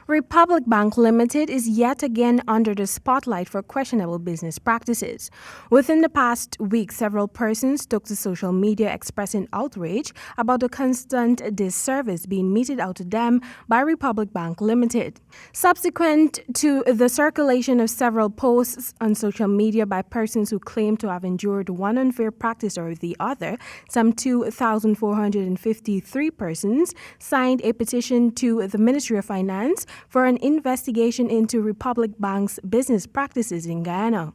Republic Bank Limited is yet again under the spotlight for questionable business practices. Within the past week, several persons took to social media expressing outrage about the constant disservice being meted out to them by Republic Bank Limited. Subsequent to the circulation of several posts on social media by persons who claim to have endured one unfair practice or the other, some 2,453 persons signed a petition to the Ministry of Finance for an investigation into Republic Bank's business practices in Guyana.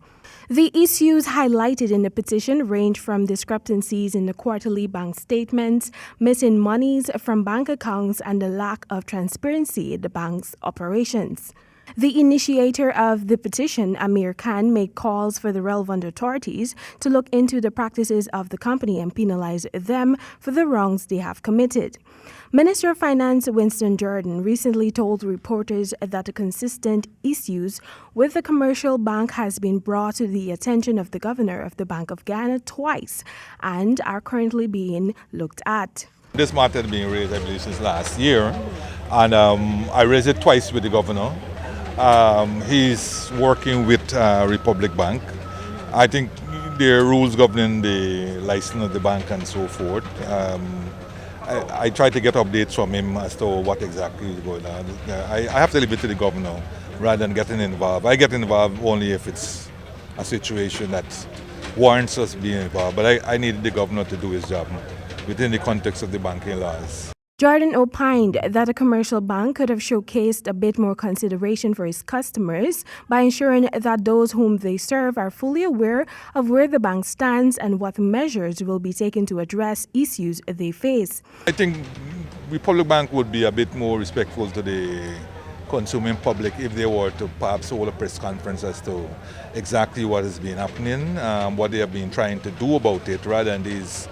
The issues highlighted in the petition range from discrepancies in the quarterly bank statements, missing monies from bank accounts, and the lack of transparency in the bank's operations. The initiator of the petition, Amir Khan, made calls for the relevant authorities to look into the practices of the company and penalize them for the wrongs they have committed. Minister of Finance Winston Jordan recently told reporters that the consistent issues with the commercial bank has been brought to the attention of the governor of the Bank of Ghana twice and are currently being looked at. This matter has been raised, I believe, since last year, and I raised it twice with the governor. He's working with Republic Bank. I think there are rules governing the license of the bank and so forth. I try to get updates from him as to what exactly is going on. I have to leave it to the governor rather than getting involved. I get involved only if it's a situation that warrants us being involved, but I needed the governor to do his job within the context of the banking laws. Jordan opined that a commercial bank could have showcased a bit more consideration for its customers by ensuring that those whom they serve are fully aware of where the bank stands and what measures will be taken to address issues they face. I think Republic Bank would be a bit more respectful to the consuming public if they were to perhaps hold a press conference as to exactly what has been happening, what they have been trying to do about it, rather than these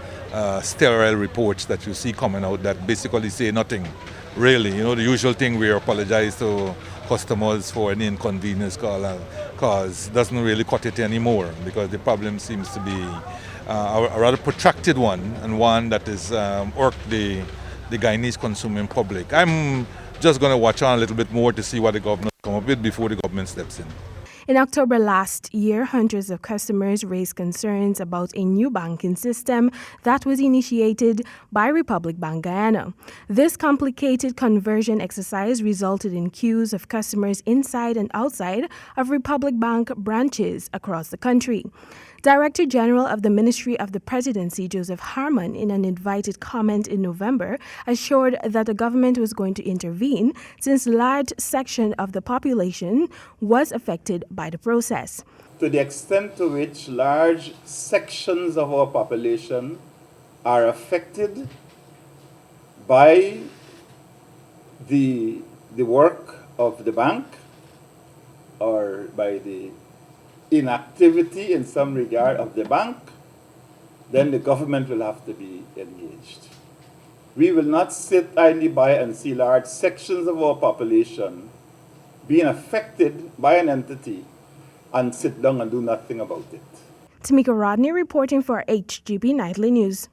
sterile reports that you see coming out that basically say nothing, really. You know, the usual thing, we apologize to customers for any inconvenience cause doesn't really cut it anymore, because the problem seems to be a rather protracted one, and one that is irked the Guyanese consuming public. I'm just going to watch on a little bit more to see what the government come up with before the government steps in. In October last year, hundreds of customers raised concerns about a new banking system that was initiated by Republic Bank Guyana. This complicated conversion exercise resulted in queues of customers inside and outside of Republic Bank branches across the country. Director General of the Ministry of the Presidency, Joseph Harmon, in an invited comment in November, assured that the government was going to intervene since a large section of the population was affected by the process. To the extent to which large sections of our population are affected by the work of the bank or by the inactivity in some regard of the bank, then the government will have to be engaged. We will not sit idly by and see large sections of our population being affected by an entity and sit down and do nothing about it. Tamika Rodney reporting for HGB Nightly News.